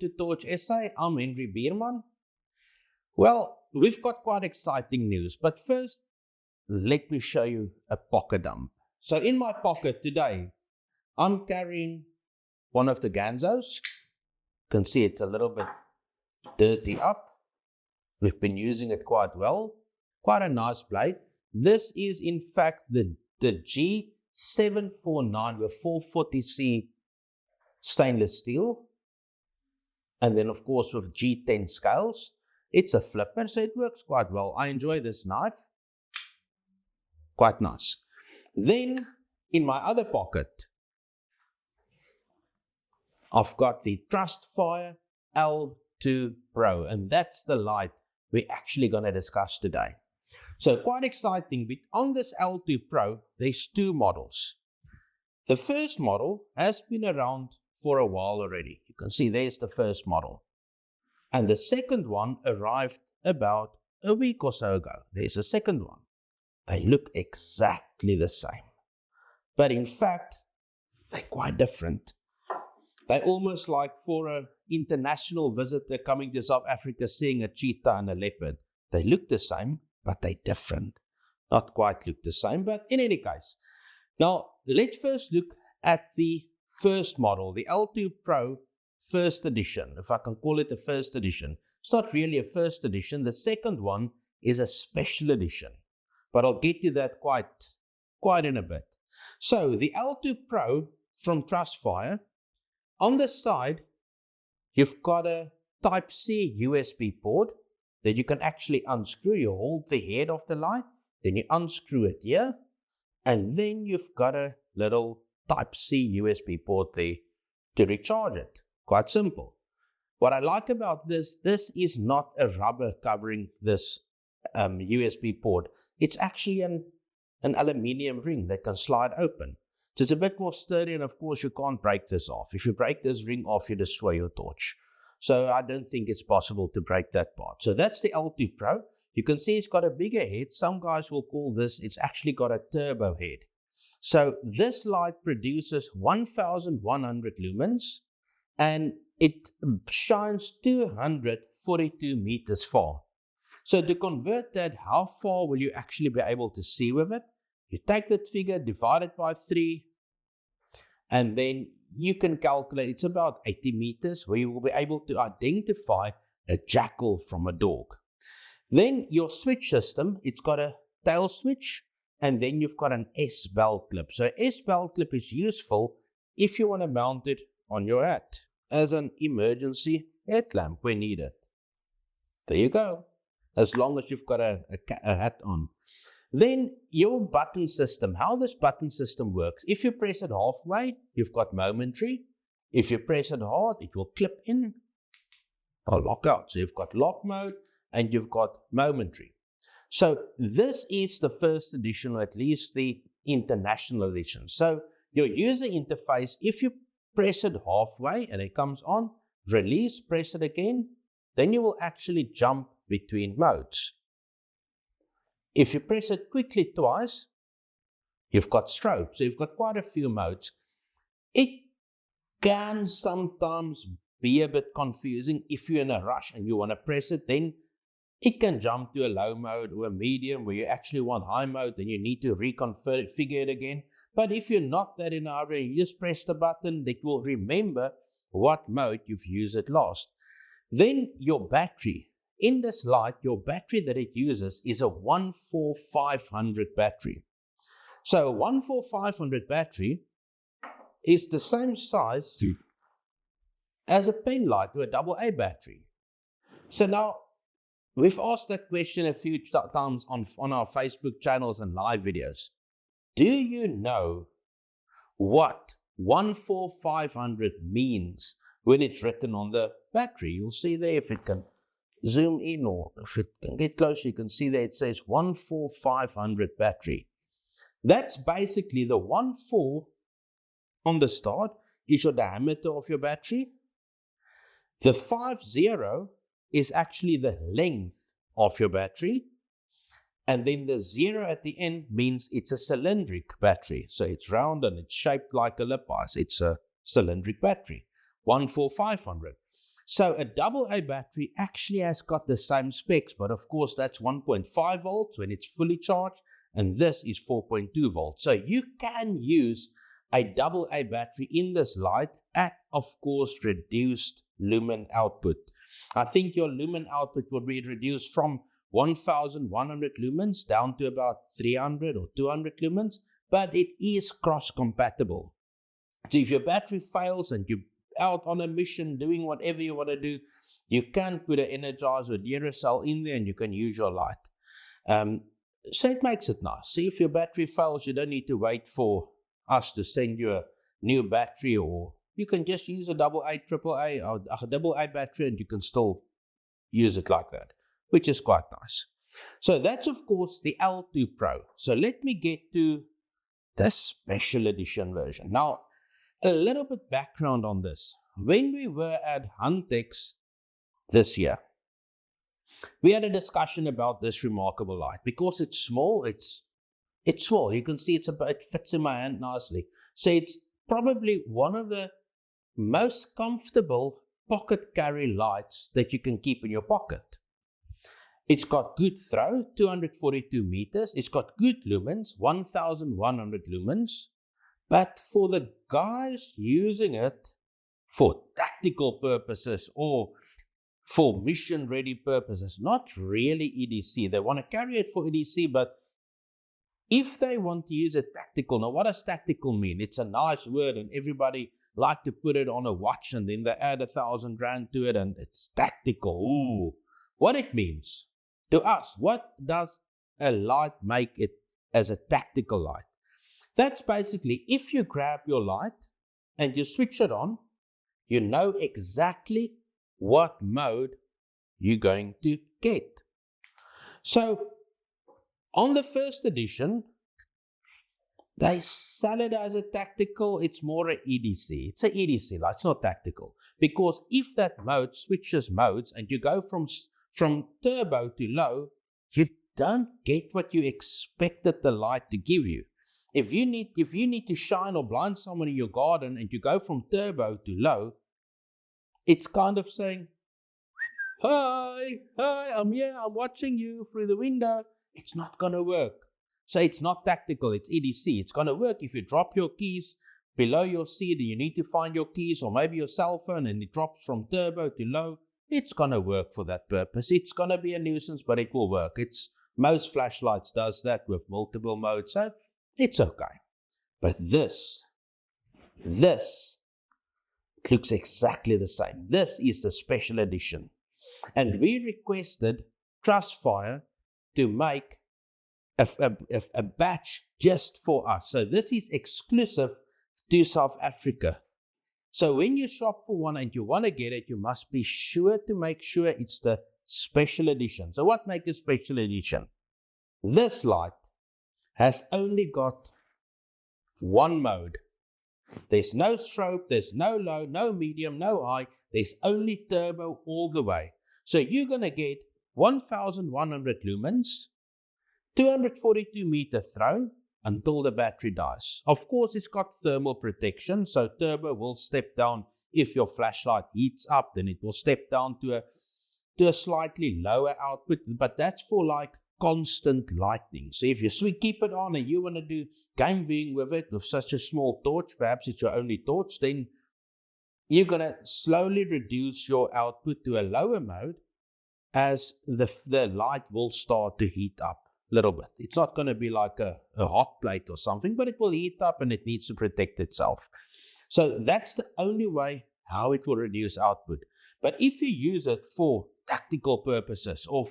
Welcome to TorchSA. I'm Henry Bierman. Well, we've got quite exciting news, but first, let me show you a pocket dump. So in my pocket today, I'm carrying one of the Ganzos. You can see it's a little bit dirty up. We've been using it quite well. Quite a nice blade. This is in fact the G749 with 440C stainless steel. And then of course with G10 scales. It's a flipper, so it works quite well. I enjoy this knife. Quite nice. Then in my other pocket, I've got the Trustfire L2 Pro, and that's the light we're actually going to discuss today. So quite exciting, but on this L2 Pro, there's two models. The first model has been around for a while already. You can see there's the first model. And the second one arrived about a week or so ago. There's a second one. They look exactly the same. But in fact, they're quite different. They're almost like for an international visitor coming to South Africa seeing a cheetah and a leopard. They look the same, but they're different. Not quite look the same, but in any case. Now, let's first look at the first model, the L2 Pro first edition, if I can call it the first edition. It's not really a first edition. The second one is a special edition, but I'll get to that quite in a bit. So the L2 Pro from Trustfire, on the side, you've got a Type-C USB port that you can actually unscrew. You hold the head of the light, then you unscrew it here, and then you've got a little Type-C USB port there to recharge it. Quite simple. What I like about this is not a rubber covering this USB port. It's actually an aluminium ring that can slide open. So it's a bit more sturdy, and of course you can't break this off. If you break this ring off, you destroy your torch. So I don't think it's possible to break that part. So that's the L2 Pro. You can see it's got a bigger head. Some guys will call this, it's actually got a turbo head. So this light produces 1100 lumens and it shines 242 meters far. So to convert that, how far will you actually be able to see with it? You take that figure, divide it by 3, and then you can calculate it's about 80 meters where you will be able to identify a jackal from a dog. Then your switch system, it's got a tail switch, and then you've got an S-bell clip. So S-bell clip is useful if you want to mount it on your hat as an emergency headlamp when needed. There you go, as long as you've got a hat on. Then your button system, how this button system works. If you press it halfway, you've got momentary. If you press it hard, it will clip in or lock out. So you've got lock mode and you've got momentary. So this is the first edition, or at least the international edition. So your user interface, if you press it halfway and it comes on, release, press it again, then you will actually jump between modes. If you press it quickly twice, you've got strobe. So you've got quite a few modes. It can sometimes be a bit confusing if you're in a rush and you want to press it, then it can jump to a low mode or a medium where you actually want high mode, then you need to reconfigure it again. But if you're not that in a hurry, you just press the button, it will remember what mode you've used it last. Then your battery. In this light, your battery that it uses is a 14500 battery. So a 14500 battery is the same size as a pen light or a AA battery. So now, we've asked that question a few times on our Facebook channels and live videos. Do you know what 14500 means when it's written on the battery? You'll see there, if it can zoom in or if it can get close, you can see there it says 14500 battery. That's basically the 14 on the start is your diameter of your battery. The 50 is actually the length of your battery. And then the 0 at the end means it's a cylindric battery. So it's round and it's shaped like a lip ice. It's a cylindric battery, 14500. So a AA battery actually has got the same specs, but of course that's 1.5 volts when it's fully charged, and this is 4.2 volts. So you can use a AA battery in this light at, of course, reduced lumen output. I think your lumen output will be reduced from 1,100 lumens down to about 300 or 200 lumens, but it is cross-compatible. So if your battery fails and you're out on a mission doing whatever you want to do, you can put an Energizer or Duracell in there and you can use your light. So it makes it nice. See, if your battery fails, you don't need to wait for us to send you a new battery, or you can just use a AA, AAA, or a AA battery and you can still use it like that, which is quite nice. So that's, of course, the L2 Pro. So let me get to the special edition version. Now, a little bit background on this. When we were at Huntex this year, we had a discussion about this remarkable light because it's small. It's small. You can see it fits in my hand nicely. So it's probably one of the most comfortable pocket carry lights that you can keep in your pocket. It's got good throw, 242 meters. It's got good lumens, 1,100 lumens. But for the guys using it for tactical purposes or for mission-ready purposes, not really EDC. They want to carry it for EDC, but if they want to use it tactical, now what does tactical mean? It's a nice word and everybody like to put it on a watch and then they add 1,000 rand to it and it's tactical. Ooh, what it means to us, what does a light make it as a tactical light? That's basically if you grab your light and you switch it on, you know exactly what mode you're going to get. So on the first edition, they sell it as a tactical. It's more an EDC. It's an EDC light. It's not tactical. Because if that mode switches modes and you go from turbo to low, you don't get what you expected the light to give you. If you need to shine or blind someone in your garden and you go from turbo to low, it's kind of saying, hi, I'm here, I'm watching you through the window. It's not going to work. So it's not tactical, it's EDC. It's going to work if you drop your keys below your seat and you need to find your keys, or maybe your cell phone and it drops from turbo to low. It's going to work for that purpose. It's going to be a nuisance, but it will work. Most flashlights does that with multiple modes, so it's okay. But this looks exactly the same. This is the special edition. And we requested Trustfire to make a batch just for us. So this is exclusive to South Africa. So when you shop for one and you want to get it, you must be sure to make sure it's the special edition. So what makes a special edition? This light has only got one mode. There's no strobe, there's no low, no medium, no high. There's only turbo all the way. So you're going to get 1,100 lumens, 242 meter throw until the battery dies. Of course, it's got thermal protection, so turbo will step down. If your flashlight heats up, then it will step down to a slightly lower output, but that's for like constant lighting. So if you keep it on and you want to do game viewing with it with such a small torch, perhaps it's your only torch, then you're going to slowly reduce your output to a lower mode as the light will start to heat up a little bit. It's not going to be like a hot plate or something, but it will heat up and it needs to protect itself. So that's the only way how it will reduce output. But if you use it for tactical purposes or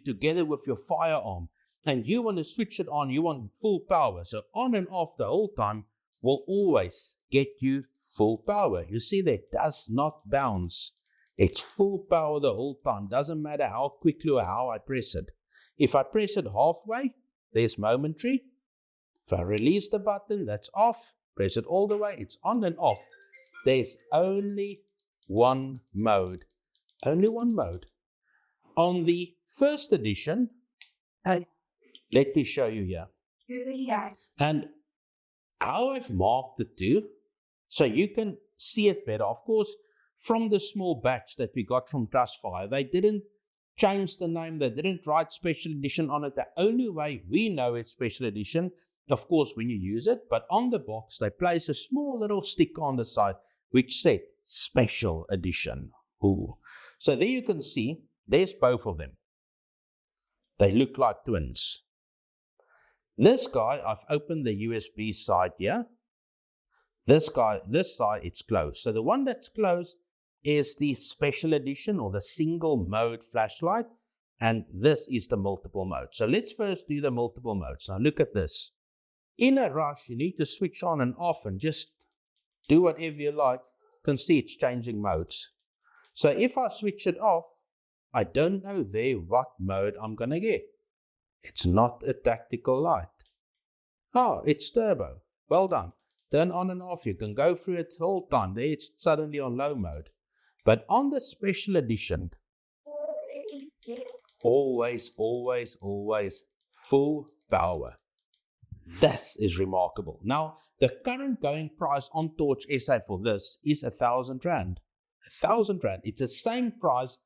together with your firearm and you want to switch it on, you want full power, so on and off the whole time will always get you full power. You see that it does not bounce. It's full power the whole time. Doesn't matter how quickly or how I press it. If I press it halfway, there's momentary. If I release the button, that's off. Press it all the way, it's on and off. There's only one mode. Only one mode. On the first edition, let me show you here. And how I've marked the two, so you can see it better. Of course, from the small batch that we got from Trustfire. They didn't change the name, they didn't write special edition on it. The only way we know it's special edition, of course, when you use it, but on the box, they place a small little sticker on the side which said special edition. Ooh. So there you can see, there's both of them. They look like twins. This guy, I've opened the USB side here. This side, it's closed. So the one that's closed is the special edition or the single mode flashlight. And this is the multiple mode. So let's first do the multiple modes. Now look at this. In a rush, you need to switch on and off and just do whatever you like. You can see it's changing modes. So if I switch it off, I don't know there what mode I'm going to get. It's not a tactical light. Oh, it's turbo. Well done. Turn on and off. You can go through it the whole time. There it's suddenly on low mode. But on the special edition, always full power. This is remarkable. Now, the current going price on TorchSA for this is 1,000 Rand. 1,000 Rand. It's the same price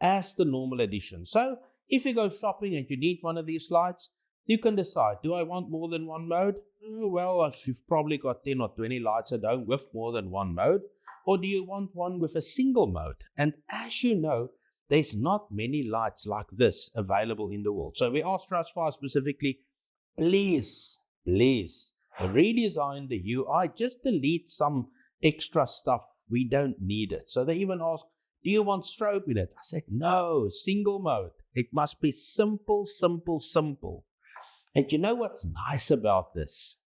as the normal edition. So, if you go shopping and you need one of these lights, you can decide, do I want more than one mode? Well, you've probably got 10 or 20 lights at home with more than one mode. Or do you want one with a single mode? And as you know, there's not many lights like this available in the world. So we asked Trustfire specifically, please redesign the UI. Just delete some extra stuff. We don't need it. So they even asked, do you want strobe in it? I said, no, single mode. It must be simple. And you know what's nice about this?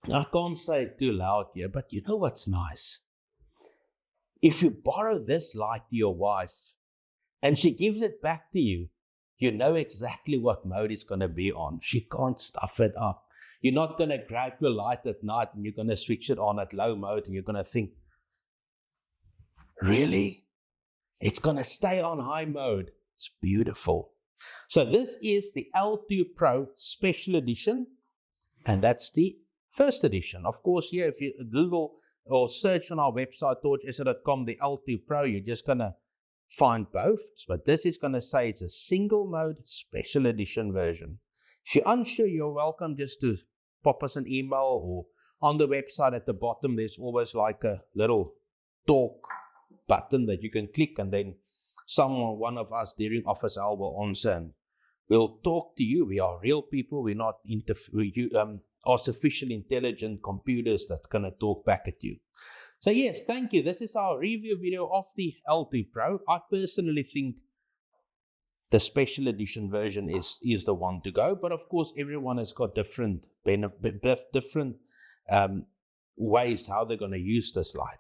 I can't say it too loud here, but you know what's nice? If you borrow this light to your wife and she gives it back to you, you know exactly what mode it's going to be on. She can't stuff it up. You're not going to grab your light at night and you're going to switch it on at low mode and you're going to think, really? It's going to stay on high mode. It's beautiful. So this is the L2 Pro Special Edition, and that's the first edition. Of course, here, if you Google or search on our website, TorchSA.com, the L2 Pro, you're just going to find both. But this is going to say it's a single mode special edition version. If you're unsure, you're welcome just to pop us an email, or on the website at the bottom, there's always like a little talk button that you can click, and then one of us during office hour will answer and we'll talk to you. We are real people. We're not artificial intelligent computers that's going to talk back at you. So yes, thank you. This is our review video of the L2 Pro. I personally think the special edition version is the one to go, but of course everyone has got different ways how they're going to use this light.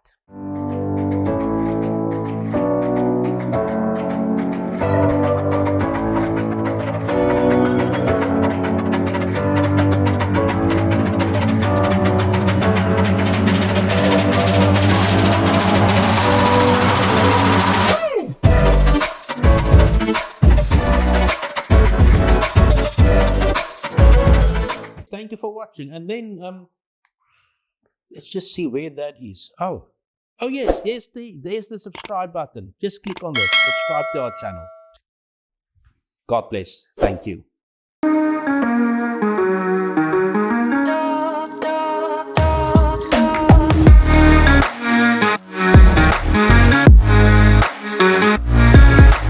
Thank you for watching, and then let's just see where that is. Oh yes, there's the subscribe button. Just click on this, subscribe to our channel. God bless. Thank you.